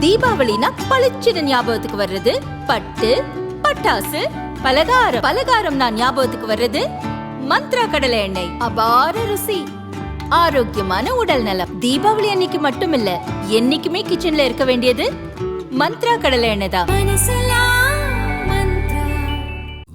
தீபாவளினா பளிச்சுன்னு ஞாபகத்துக்கு வர்றது பட்டு, பட்டாசு, பலகாரம். பலகாரம்னா ஞாபகத்துக்கு வர்றது மந்த்ரா கடலை எண்ணெய். அபார ருசி, ஆரோக்கியமான உடல் நலம். தீபாவளி அன்னைக்கு மட்டும் இல்ல, என்னைக்குமே கிச்சன்ல இருக்க வேண்டியது மந்த்ரா கடலை எண்ணெய் தான்.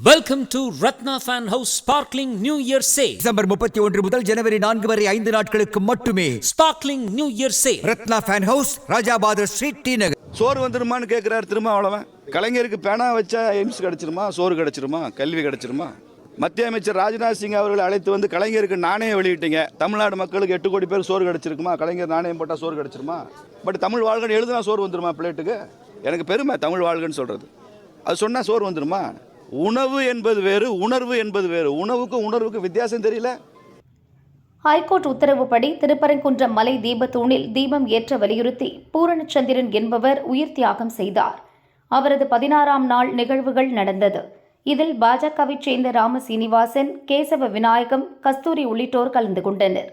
Welcome to Ratna Fan House Sparkling New Year Sale. December 31 முதல் ஜனவரி 4 வரை 5 நாட்களுக்கு மட்டுமே. Sparkling New Year Sale. Ratna fan house, Rajabathar street, T Nagar. சோறு வந்துருமான்னு கேட்குறாரு திரும்ப அவ்வளவன். கலைஞருக்கு பேனா வச்சா எய்ம்ஸ் கிடைச்சிருமா, சோறு கிடைச்சிருமா, கல்வி கிடைச்சிருமா? மத்திய அமைச்சர் ராஜ்நாத் சிங் அவர்களை அழைத்து வந்து கலைஞருக்கு நாணயம் வெளியிட்டீங்க. தமிழ்நாடு மக்களுக்கு 8 கோடி பேர் சோறு கிடைச்சிருக்குமா? கலைஞர் நாணயம் போட்டால் சோறு கிடைச்சிருமா? பட் தமிழ் வாழ்கன்னு எழுதுனா சோறு வந்துருமா பிளேட்டுக்கு? எனக்கு பெருமை தமிழ் வாழ்கன்னு சொல்கிறது. அது சொன்னால் சோறு வந்துருமா? உணவு என்பது வேறு, உணர்வு என்பது வேறு. உணவுக்கும் உணர்வுக்கும் வித்தியாசம் தெரியல. ஹைகோர்ட் உத்தரவுப்படி திருப்பரங்குன்றம் மலை தீபத்தூணில் தீபம் ஏற்ற வலியுறுத்தி பூரணச்சந்திரன் என்பவர் உயிர் தியாகம் செய்தார். அவரது 16ஆம் நாள் நிகழ்வுகள் நடந்தது. இதில் பாஜகவைச் சேர்ந்த ராம சீனிவாசன், கேசவ விநாயகம், கஸ்தூரி உள்ளிட்டோர் கலந்து கொண்டனர்.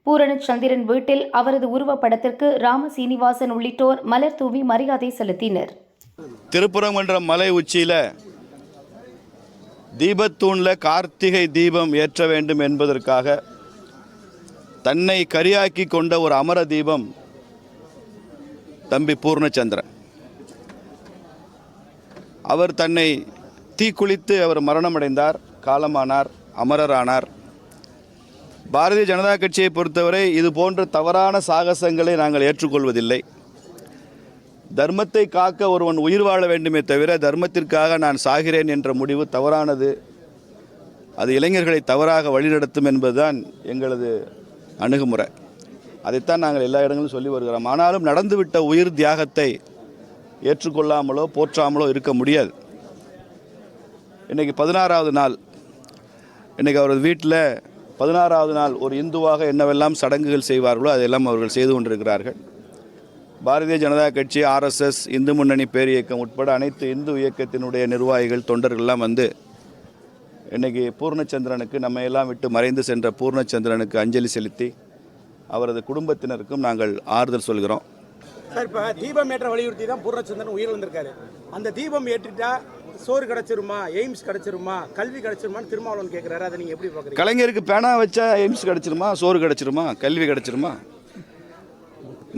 பூரணச்சந்திரன் வீட்டில் அவரது உருவப்படத்திற்கு ராம சீனிவாசன் உள்ளிட்டோர் மலர் தூவி மரியாதை செலுத்தினர். திருப்பரங்குன்றம் மலை உச்சியில் தீபத்தூணில் கார்த்திகை தீபம் ஏற்ற வேண்டும் என்பதற்காக தன்னை கரியாக்கி கொண்ட ஒரு அமர தீபம் தம்பி பூர்ணச்சந்திரன். அவர் தன்னை தீக்குளித்து அவர் மரணமடைந்தார், காலமானார், அமரரானார். பாரதிய ஜனதா கட்சியை பொறுத்தவரை இது போன்ற தவறான சாகசங்களை நாங்கள் ஏற்றுக்கொள்வதில்லை. தர்மத்தை காக்க ஒருவன் உயிர் வாழ வேண்டுமே தவிர தர்மத்திற்காக நான் சாகிறேன் என்ற முடிவு தவறானது. அது இளைஞர்களை தவறாக வழிநடத்தும் என்பதுதான் எங்களது அணுகுமுறை. அதைத்தான் நாங்கள் எல்லா இடங்களும் சொல்லி வருகிறோம். ஆனாலும் நடந்துவிட்ட உயிர் தியாகத்தை ஏற்றுக்கொள்ளாமலோ போற்றாமலோ இருக்க முடியாது. இன்றைக்கி 16வது நாள். இன்றைக்கி அவரது வீட்டில் 16வது நாள் ஒரு இந்துவாக என்னவெல்லாம் சடங்குகள் செய்வார்களோ அதெல்லாம் அவர்கள் செய்து கொண்டிருக்கிறார்கள். பாரதிய ஜனதா கட்சி, RSS, இந்து முன்னணி பேரியக்கம் உட்பட அனைத்து இந்து இயக்கத்தினுடைய நிர்வாகிகள், தொண்டர்கள்லாம் வந்து இன்றைக்கி பூர்ணச்சந்திரனுக்கு, நம்ம எல்லாம் விட்டு மறைந்து சென்ற பூர்ணச்சந்திரனுக்கு அஞ்சலி செலுத்தி அவரது குடும்பத்தினருக்கும் நாங்கள் ஆறுதல் சொல்கிறோம். சார், இப்போ தீபம் ஏற்ற வலியுறுத்தி தான் பூர்ணச்சந்திரன் உயிர் வந்திருக்காரு. அந்த தீபம் ஏற்றிட்டா சோறு கிடைச்சிருமா, எய்ம்ஸ் கிடைச்சிருமா, கல்வி கிடைச்சிருமான்னு திருமாவளவன் கேட்குறாரு. அதை நீங்கள் எப்படி பார்க்குறீங்க? கலைஞருக்கு பேனா வச்சா எய்ம்ஸ் கிடைச்சிருமா, சோறு கிடைச்சிருமா, கல்வி கிடைச்சிருமா?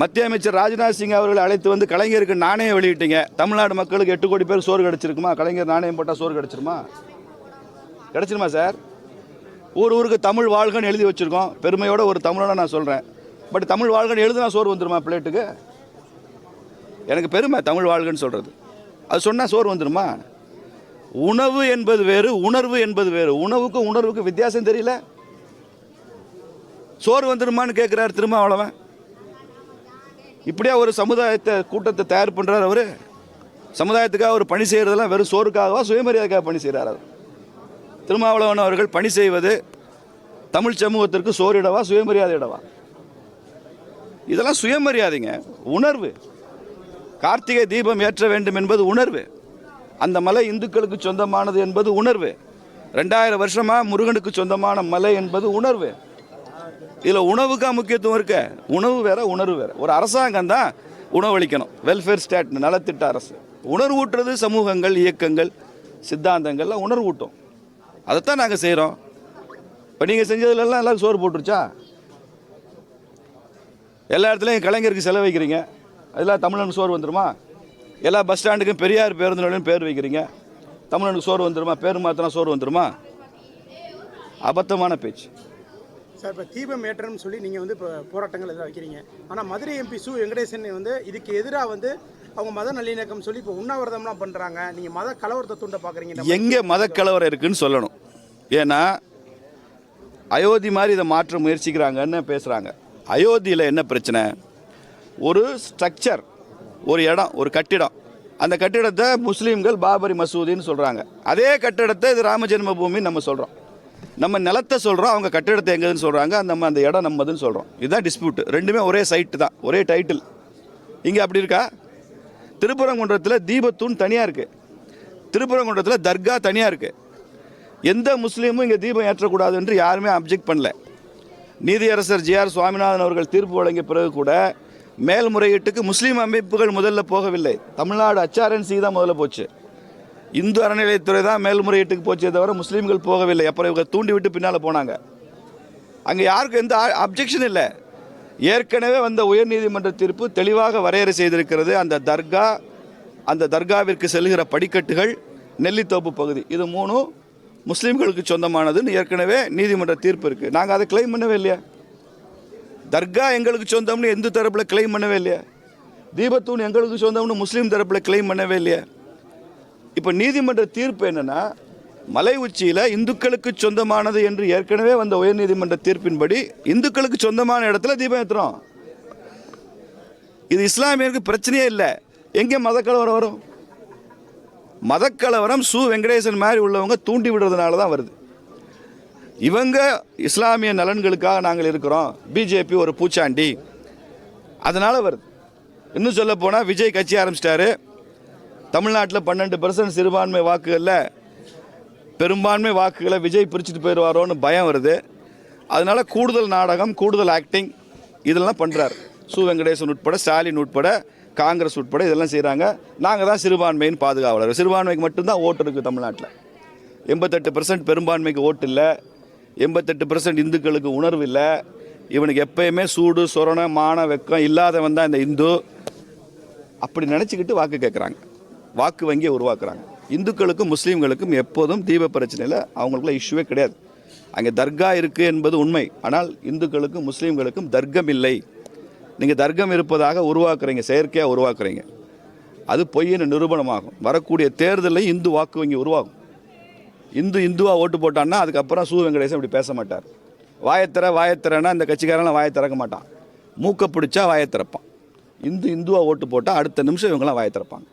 மத்திய அமைச்சர் ராஜ்நாத் சிங் அவர்களை அழைத்து வந்து கலைஞருக்கு நாணயம் வெளியிட்டீங்க. தமிழ்நாடு மக்களுக்கு 8 கோடி பேர் சோறு கிடைச்சிருக்குமா? கலைஞர் நாணயம் போட்டால் சோறு கிடைச்சிருமா? கிடைச்சிருமா சார்? ஊருக்கு தமிழ் வாழ்கன்னு எழுதி வச்சுருக்கோம். பெருமையோட ஒரு தமிழோட நான் சொல்கிறேன். பட் தமிழ் வாழ்கன்னு எழுதுனா சோறு வந்துருமா பிளேட்டுக்கு? எனக்கு பெருமை தமிழ் வாழ்கன்னு சொல்கிறது. அது சொன்னால் சோறு வந்துருமா? உணவு என்பது வேறு, உணர்வு என்பது வேறு. உணவுக்கும் உணர்வுக்கும் வித்தியாசம் தெரியல. சோறு வந்துருமான்னு கேட்குறாரு திரும்ப அவ்வளவன். இப்படியா ஒரு சமுதாயத்தை கூட்டத்தை தயார் பண்ணுறார் அவர்? சமுதாயத்துக்காக ஒரு பணி செய்கிறதெல்லாம் வெறும் சோறுக்காகவா, சுயமரியாதைக்காக பணி செய்கிறார் அவர்? திருமாவளவன் அவர்கள் பணி செய்வது தமிழ் சமூகத்திற்கு சோறிடவா, சுயமரியாதை இடவா? இதெல்லாம் சுயமரியாதைங்க, உணர்வு. கார்த்திகை தீபம் ஏற்ற வேண்டும் என்பது உணர்வு. அந்த மலை இந்துக்களுக்கு சொந்தமானது என்பது உணர்வு. 2000 வருஷமாக முருகனுக்கு சொந்தமான மலை என்பது உணர்வு. இதில் உணவுக்கா முக்கியத்துவம் இருக்க? உணவு வேற, உணர்வு வேற. ஒரு அரசாங்கம் தான் உணவளிக்கணும், வெல்ஃபேர் ஸ்டேட், நலத்திட்ட அரசு. உணர்வு ஊட்டுறது சமூகங்கள், இயக்கங்கள், சித்தாந்தங்கள்லாம் உணர்வு ஊட்டும். அதைத்தான் நாங்கள் செய்கிறோம். இப்போ நீங்கள் செஞ்சதுலாம் எல்லாரும் சோறு போட்டுருச்சா? எல்லா இடத்துலையும் கலைஞருக்கு செலவு வைக்கிறீங்க, அதெல்லாம் தமிழனுக்கு சோறு வந்துடுமா? எல்லா பஸ் ஸ்டாண்டுக்கும் பெரியார் பேருந்து நிலையம் பேர் வைக்கிறீங்க, தமிழனுக்கு சோறு வந்துடுமா? பேர் மாத்தினா சோறு வந்துடுமா? அபத்தமான பேச்சு. சார், இப்போ தீபம் ஏற்றம்னு சொல்லி நீங்கள் வந்து இப்போ போராட்டங்கள் எதாவது வைக்கிறீங்க. ஆனால் மதுரை MP சு வெங்கடேசன் வந்து இதுக்கு எதிராக வந்து அவங்க மத நல்லிணக்கம் சொல்லி இப்போ உண்ணாவிரதம்லாம் பண்ணுறாங்க. நீங்கள் மத கலவரத்தை தூண்ட பார்க்குறீங்க. எங்கே மத கலவரம் இருக்குன்னு சொல்லணும். ஏன்னா அயோத்தி மாதிரி இதை மாற்ற முயற்சிக்கிறாங்கன்னு பேசுகிறாங்க. அயோத்தியில் என்ன பிரச்சனை? ஒரு ஸ்ட்ரக்சர், ஒரு இடம், ஒரு கட்டிடம். அந்த கட்டிடத்தை முஸ்லீம்கள் பாபரி மசூதின்னு சொல்கிறாங்க. அதே கட்டிடத்தை இது ராம ஜென்மபூமின்னு நம்ம சொல்கிறோம். நம்ம நிலத்தை சொல்கிறோம், அவங்க கட்டிடத்தை எங்கேன்னு சொல்கிறாங்க. அந்த இடம் நம்மதுன்னு சொல்கிறோம். இதுதான் டிஸ்பியூட். ரெண்டுமே ஒரே சைட்டு தான், ஒரே டைட்டில். இங்கே அப்படி இருக்கா? திருப்பரங்குன்றத்தில் தீபத்தூண் தனியாக இருக்குது, திருப்பரங்குன்றத்தில் தர்கா தனியாக இருக்குது. எந்த முஸ்லீமும் இங்கே தீபம் ஏற்றக்கூடாது என்று யாருமே அப்ஜெக்ட் பண்ணல. நீதியரசர் JR சுவாமிநாதன் அவர்கள் தீர்ப்பு வழங்கிய பிறகு கூட மேல்முறையீட்டுக்கு முஸ்லீம் அமைப்புகள் முதல்ல போகவில்லை. தமிழ்நாடு HRNC தான் முதல்ல போச்சு. இந்து அறநிலையத்துறை தான் மேல்முறையீட்டுக்கு போச்சே தவிர முஸ்லீம்கள் போகவில்லை. அப்புறம் இவங்க தூண்டி விட்டு பின்னால் போனாங்க. அங்கே யாருக்கும் எந்த அப்ஜெக்ஷன் இல்லை. ஏற்கனவே வந்த உயர்நீதிமன்ற தீர்ப்பு தெளிவாக வரையறை செய்திருக்கிறது. அந்த தர்காவிற்கு செல்கிற படிக்கட்டுகள், நெல்லித்தோப்பு பகுதி, இது மூணும் முஸ்லீம்களுக்கு சொந்தமானதுன்னு ஏற்கனவே நீதிமன்ற தீர்ப்பு இருக்குது. நாங்கள் அதை கிளைம் பண்ணவே இல்லையா? தர்கா எங்களுக்கு சொந்தம்னு இந்து தரப்பில் கிளைம் பண்ணவே இல்லையா? தீபத்தூண் எங்களுக்கு சொந்தம்னு முஸ்லீம் தரப்பில் கிளைம் பண்ணவே இல்லையா? இப்போ நீதிமன்ற தீர்ப்பு என்னென்னா, மலை உச்சியில் இந்துக்களுக்கு சொந்தமானது என்று ஏற்கனவே வந்த உயர்நீதிமன்ற தீர்ப்பின்படி இந்துக்களுக்கு சொந்தமான இடத்துல தீபம் ஏற்றுறோம். இது இஸ்லாமியருக்கு பிரச்சனையே இல்லை. எங்கே மதக்கலவரம் வரும்? மதக்கலவரம் வெங்கடேசன் மாதிரி உள்ளவங்க தூண்டி விடுறதுனால தான் வருது. இவங்க இஸ்லாமிய நலன்களுக்காக நாங்கள் இருக்கிறோம், பிஜேபி ஒரு பூச்சாண்டி, அதனால் வருது. இன்னும் சொல்ல போனால் விஜய் கட்சி ஆரம்பிச்சிட்டாரு. தமிழ்நாட்டில் 12% சிறுபான்மை வாக்குகளில் பெரும்பான்மை வாக்குகளை விஜய் பிரிச்சுட்டு போயிடுவாரோன்னு பயம் வருது. அதனால் கூடுதல் நாடகம், கூடுதல் ஆக்டிங் இதெல்லாம் பண்ணுறாரு. வெங்கடேசன் உட்பட, ஸ்டாலின் உட்பட, காங்கிரஸ் உட்பட இதெல்லாம் செய்கிறாங்க. நாங்கள் தான் சிறுபான்மையின் பாதுகாவலர். சிறுபான்மைக்கு மட்டும்தான் ஓட்டு இருக்குது தமிழ்நாட்டில். 88% பெரும்பான்மைக்கு ஓட்டு இல்லை. 88% இந்துக்களுக்கு உணர்வு இல்லை. இவனுக்கு எப்பயுமே சூடு, சொரண, மான, வெக்கம் இல்லாதவன் தான் இந்த இந்து. அப்படி நினச்சிக்கிட்டு வாக்கு கேட்குறாங்க, வாக்கு வங்கியை உருவாக்குறாங்க. இந்துக்களுக்கும் முஸ்லீம்களுக்கும் எப்போதும் தீப பிரச்சனையில் அவங்களுக்குள்ள இஷ்யூவே கிடையாது. அங்கே தர்கா இருக்குது என்பது உண்மை. ஆனால் இந்துக்களுக்கும் முஸ்லீம்களுக்கும் தர்க்கம் இல்லை. நீங்கள் தர்க்கம் இருப்பதாக உருவாக்குறீங்க, செயற்கையாக உருவாக்குறீங்க. அது பொய்ன்னு நிரூபணமாகும். வரக்கூடிய தேர்தலில் இந்து வாக்கு வங்கி உருவாகும். இந்துவாக ஓட்டு போட்டான்னா அதுக்கப்புறம் வெங்கடேசன் இப்படி பேச மாட்டார். வாயத்திறனா இந்த கட்சிக்காரெல்லாம் வாயை திறக்க மாட்டான். மூக்க பிடிச்சா வாயை திறப்பான். இந்துவாக ஓட்டு போட்டால் அடுத்த நிமிஷம் இவங்கெல்லாம் வாயை திறப்பாங்க.